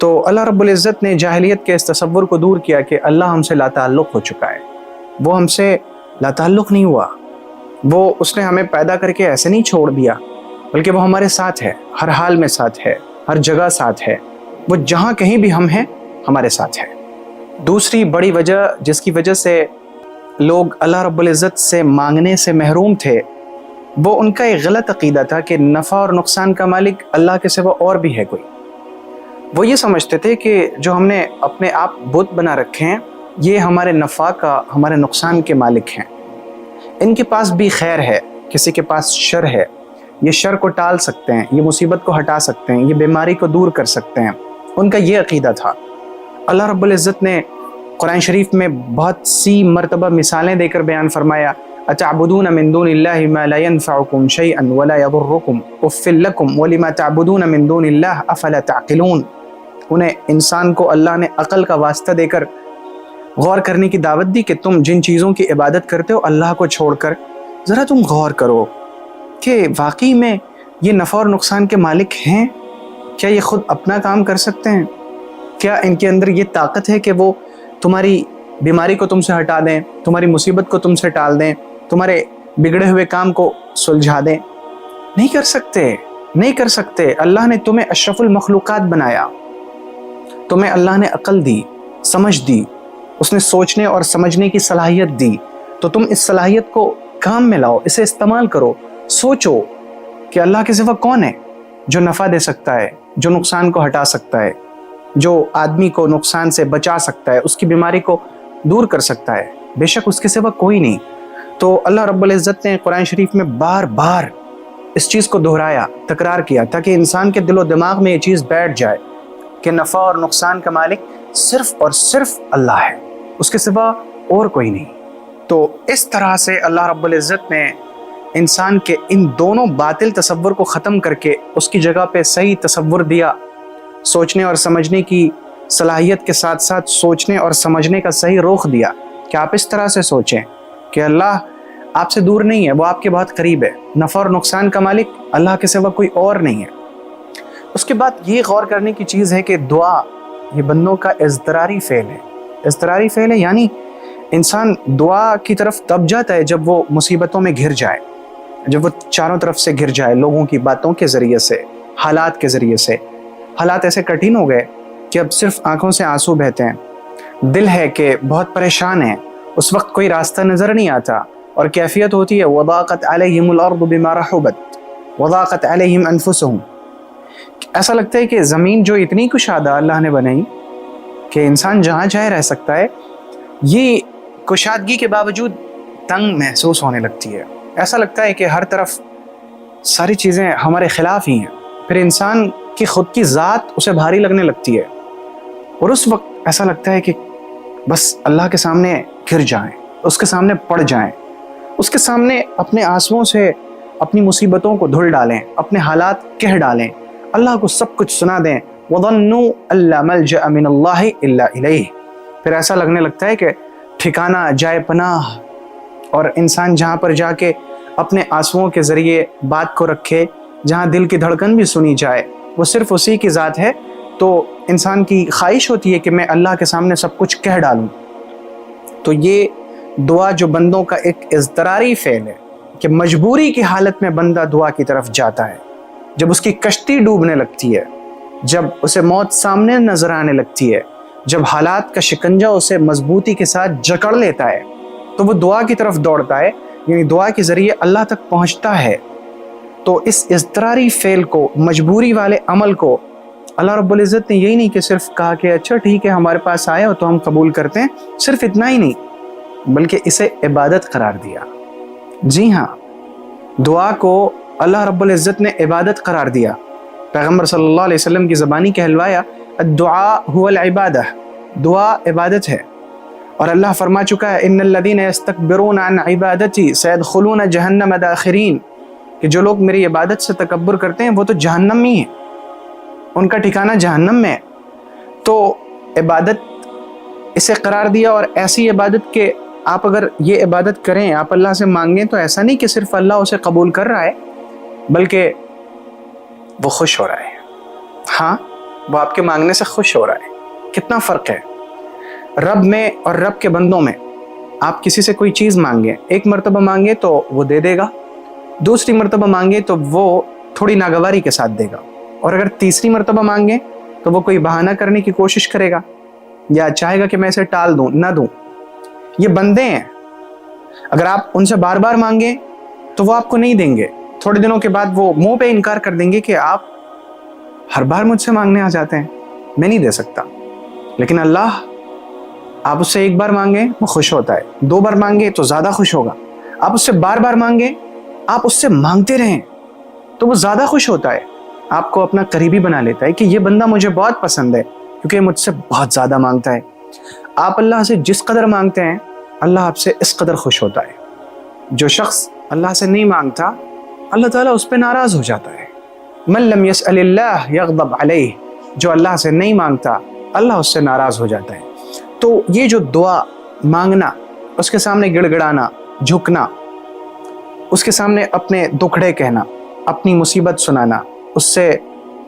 تو اللہ رب العزت نے جاہلیت کے اس تصور کو دور کیا کہ اللہ ہم سے لا تعلق ہو چکا ہے. وہ ہم سے لا تعلق نہیں ہوا، وہ اس نے ہمیں پیدا کر کے ایسے نہیں چھوڑ دیا، بلکہ وہ ہمارے ساتھ ہے، ہر حال میں ساتھ ہے، ہر جگہ ساتھ ہے، وہ جہاں کہیں بھی ہم ہیں ہمارے ساتھ ہے. دوسری بڑی وجہ جس کی وجہ سے لوگ اللہ رب العزت سے مانگنے سے محروم تھے، وہ ان کا ایک غلط عقیدہ تھا کہ نفع اور نقصان کا مالک اللہ کے سوا اور بھی ہے کوئی. وہ یہ سمجھتے تھے کہ جو ہم نے اپنے آپ بت بنا رکھے ہیں یہ ہمارے نفع کا، ہمارے نقصان کے مالک ہیں. ان کے پاس بھی خیر ہے، کسی کے پاس شر ہے، یہ شر کو ٹال سکتے ہیں، یہ مصیبت کو ہٹا سکتے ہیں، یہ بیماری کو دور کر سکتے ہیں. ان کا یہ عقیدہ تھا. اللہ رب العزت نے قرآن شریف میں بہت سی مرتبہ مثالیں دے کر بیان فرمایا، اتعبدون من دون اللہ ما لا ينفعکم شیئا ولا یضرکم اف لکم ولما تعبدون من دون اللہ افلا تعقلون. انہیں انسان کو اللہ نے عقل کا واسطہ دے کر غور کرنے کی دعوت دی کہ تم جن چیزوں کی عبادت کرتے ہو اللہ کو چھوڑ کر، ذرا تم غور کرو کہ واقعی میں یہ نفع اور نقصان کے مالک ہیں. کیا یہ خود اپنا کام کر سکتے ہیں؟ کیا ان کے اندر یہ طاقت ہے کہ وہ تمہاری بیماری کو تم سے ہٹا دیں، تمہاری مصیبت کو تم سے ٹال دیں، تمہارے بگڑے ہوئے کام کو سلجھا دیں؟ نہیں کر سکتے، نہیں کر سکتے. اللہ نے تمہیں اشرف المخلوقات بنایا، تمہیں اللہ نے عقل دی، سمجھ دی، اس نے سوچنے اور سمجھنے کی صلاحیت دی، تو تم اس صلاحیت کو کام میں لاؤ، اسے استعمال کرو. سوچو کہ اللہ کے سوا کون ہے جو نفع دے سکتا ہے، جو نقصان کو ہٹا سکتا ہے، جو آدمی کو نقصان سے بچا سکتا ہے، اس کی بیماری کو دور کر سکتا ہے. بے شک اس کے سوا کوئی نہیں. تو اللہ رب العزت نے قرآن شریف میں بار بار اس چیز کو دہرایا، تکرار کیا، تاکہ انسان کے دل و دماغ میں یہ چیز بیٹھ جائے کہ نفع اور نقصان کا مالک صرف اور صرف اللہ ہے، اس کے سوا اور کوئی نہیں. تو اس طرح سے اللہ رب العزت نے انسان کے ان دونوں باطل تصور کو ختم کر کے اس کی جگہ پہ صحیح تصور دیا. سوچنے اور سمجھنے کی صلاحیت کے ساتھ ساتھ سوچنے اور سمجھنے کا صحیح رخ دیا کہ آپ اس طرح سے سوچیں کہ اللہ آپ سے دور نہیں ہے، وہ آپ کے بہت قریب ہے. نفع اور نقصان کا مالک اللہ کے سوا کوئی اور نہیں ہے. اس کے بعد یہ غور کرنے کی چیز ہے کہ دعا یہ بندوں کا اضطراری فعل ہے. اضطراری فعل ہے یعنی انسان دعا کی طرف تب جاتا ہے جب وہ مصیبتوں میں گھر جائے، جب وہ چاروں طرف سے گھر جائے، لوگوں کی باتوں کے ذریعے سے، حالات کے ذریعے سے. حالات ایسے کٹھن ہو گئے کہ اب صرف آنکھوں سے آنسو بہتے ہیں، دل ہے کہ بہت پریشان ہے، اس وقت کوئی راستہ نظر نہیں آتا، اور کیفیت ہوتی ہے وضاقت علیہم الارض بما رحبت وضاقت علیہم انفسہم. ایسا لگتا ہے کہ زمین جو اتنی کشادہ اللہ نے بنائی کہ انسان جہاں چاہے رہ سکتا ہے، یہ کشادگی کے باوجود تنگ محسوس ہونے لگتی ہے. ایسا لگتا ہے کہ ہر طرف ساری چیزیں ہمارے خلاف ہی ہیں. پھر انسان کی خود کی ذات اسے بھاری لگنے لگتی ہے، اور اس وقت ایسا لگتا ہے کہ بس اللہ کے سامنے گر جائیں، اس کے سامنے پڑ جائیں، اس کے سامنے اپنے آنسوؤں سے اپنی مصیبتوں کو دھل ڈالیں، اپنے حالات کہہ ڈالیں، اللہ کو سب کچھ سنا دیں. وَظَنُّوا أَن لَّا مَلْجَأَ مِنَ اللَّهِ إِلَّا إِلَيْهِ. پھر ایسا لگنے لگتا ہے کہ ٹھکانہ جائے پناہ، اور انسان جہاں پر جا کے اپنے آنسوؤں کے ذریعے بات کو رکھے، جہاں دل کی دھڑکن بھی سنی جائے، وہ صرف اسی کی ذات ہے. تو انسان کی خواہش ہوتی ہے کہ میں اللہ کے سامنے سب کچھ کہہ ڈالوں. تو یہ دعا جو بندوں کا ایک اضطراری فعل ہے کہ مجبوری کی حالت میں بندہ دعا کی طرف جاتا ہے، جب اس کی کشتی ڈوبنے لگتی ہے، جب اسے موت سامنے نظر آنے لگتی ہے، جب حالات کا شکنجہ اسے مضبوطی کے ساتھ جکڑ لیتا ہے، تو وہ دعا کی طرف دوڑتا ہے، یعنی دعا کے ذریعے اللہ تک پہنچتا ہے. تو اس اضطراری فعل کو، مجبوری والے عمل کو اللہ رب العزت نے یہی نہیں کہ صرف کہا کہ اچھا ٹھیک ہے ہمارے پاس آئے ہو تو ہم قبول کرتے ہیں، صرف اتنا ہی نہیں، بلکہ اسے عبادت قرار دیا. جی ہاں، دعا کو اللہ رب العزت نے عبادت قرار دیا. پیغمبر صلی اللہ علیہ وسلم کی زبانی کہلوایا الدعاء هو العبادہ، دعا عبادت ہے. اور اللہ فرما چکا ہے ان الذین یستکبرون عن عبادتی سیدخلون جہنم داخرین، کہ جو لوگ میری عبادت سے تکبر کرتے ہیں وہ تو جہنم ہی ہیں، ان کا ٹھکانہ جہنم میں ہے. تو عبادت اسے قرار دیا، اور ایسی عبادت کہ آپ اگر یہ عبادت کریں، آپ اللہ سے مانگیں، تو ایسا نہیں کہ صرف اللہ اسے قبول کر رہا ہے بلکہ وہ خوش ہو رہا ہے. ہاں، وہ آپ کے مانگنے سے خوش ہو رہا ہے. کتنا فرق ہے رب میں اور رب کے بندوں میں. آپ کسی سے کوئی چیز مانگیں, ایک مرتبہ مانگے تو وہ دے دے گا, دوسری مرتبہ مانگے تو وہ تھوڑی ناگواری کے ساتھ دے گا, اور اگر تیسری مرتبہ مانگے تو وہ کوئی بہانہ کرنے کی کوشش کرے گا یا چاہے گا کہ میں اسے ٹال دوں, نہ دوں. یہ بندے ہیں, اگر آپ ان سے بار بار مانگیں تو وہ آپ کو نہیں دیں گے. تھوڑے دنوں کے بعد وہ منہ پہ انکار کر دیں گے کہ آپ ہر بار مجھ سے مانگنے آ جاتے ہیں, میں نہیں دے سکتا. لیکن اللہ, آپ اس سے ایک بار مانگیں وہ خوش ہوتا ہے, 2 بار مانگے تو زیادہ خوش ہوگا. آپ اس سے بار بار مانگیں, آپ اس سے مانگتے رہیں تو وہ زیادہ خوش ہوتا ہے, آپ کو اپنا قریبی بنا لیتا ہے کہ یہ بندہ مجھے بہت پسند ہے کیونکہ یہ مجھ سے بہت زیادہ مانگتا ہے. آپ اللہ سے جس قدر مانگتے ہیں اللہ آپ سے اس قدر خوش ہوتا ہے. جو شخص اللہ سے نہیں مانگتا اللہ تعالیٰ اس پہ ناراض ہو جاتا ہے. من لم يسأل اللہ یغضب علیہ, جو اللہ سے نہیں مانگتا اللہ اس سے ناراض ہو جاتا ہے. تو یہ جو دعا مانگنا, اس کے سامنے گڑ گڑانا, جھکنا, اس کے سامنے اپنے دکھڑے کہنا, اپنی مصیبت سنانا, اس سے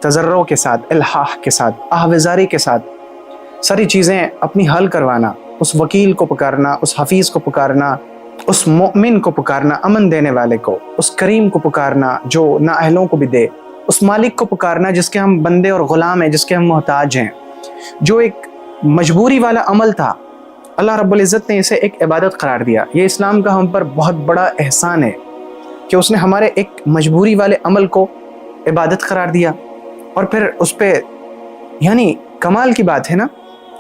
تضرع کے ساتھ, الحاح کے ساتھ, آہوزاری کے ساتھ ساری چیزیں اپنی حل کروانا, اس وکیل کو پکارنا, اس حفیظ کو پکارنا, اس مومن کو پکارنا, امن دینے والے کو, اس کریم کو پکارنا جو نااہلوں کو بھی دے, اس مالک کو پکارنا جس کے ہم بندے اور غلام ہیں, جس کے ہم محتاج ہیں. جو ایک مجبوری والا عمل تھا اللہ رب العزت نے اسے ایک عبادت قرار دیا. یہ اسلام کا ہم پر بہت بڑا احسان ہے کہ اس نے ہمارے ایک مجبوری والے عمل کو عبادت قرار دیا. اور پھر اس پہ یعنی کمال کی بات ہے نا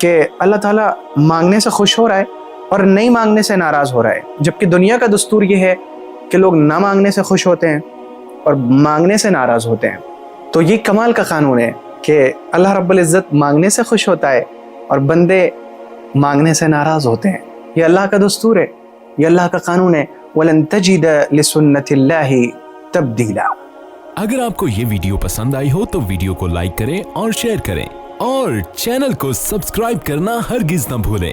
کہ اللہ تعالیٰ مانگنے سے خوش ہو رہا ہے اور نہیں مانگنے سے ناراض ہو رہا ہے. جبکہ دنیا کا دستور یہ ہے کہ لوگ نہ مانگنے سے خوش ہوتے ہیں اور مانگنے سے ناراض ہوتے ہیں. تو یہ کمال کا قانون ہے کہ اللہ رب العزت مانگنے سے خوش ہوتا ہے اور بندے مانگنے سے ناراض ہوتے ہیں. یہ اللہ کا دستور ہے, یہ اللہ کا قانون ہے. وَلَن تَجِدَ لِسُنَّةِ اللَّهِ تَبْدِيلًا. اگر آپ کو یہ ویڈیو پسند آئی ہو تو ویڈیو کو لائک کریں اور شیئر کریں, اور چینل کو سبسکرائب کرنا ہرگز نہ بھولیں.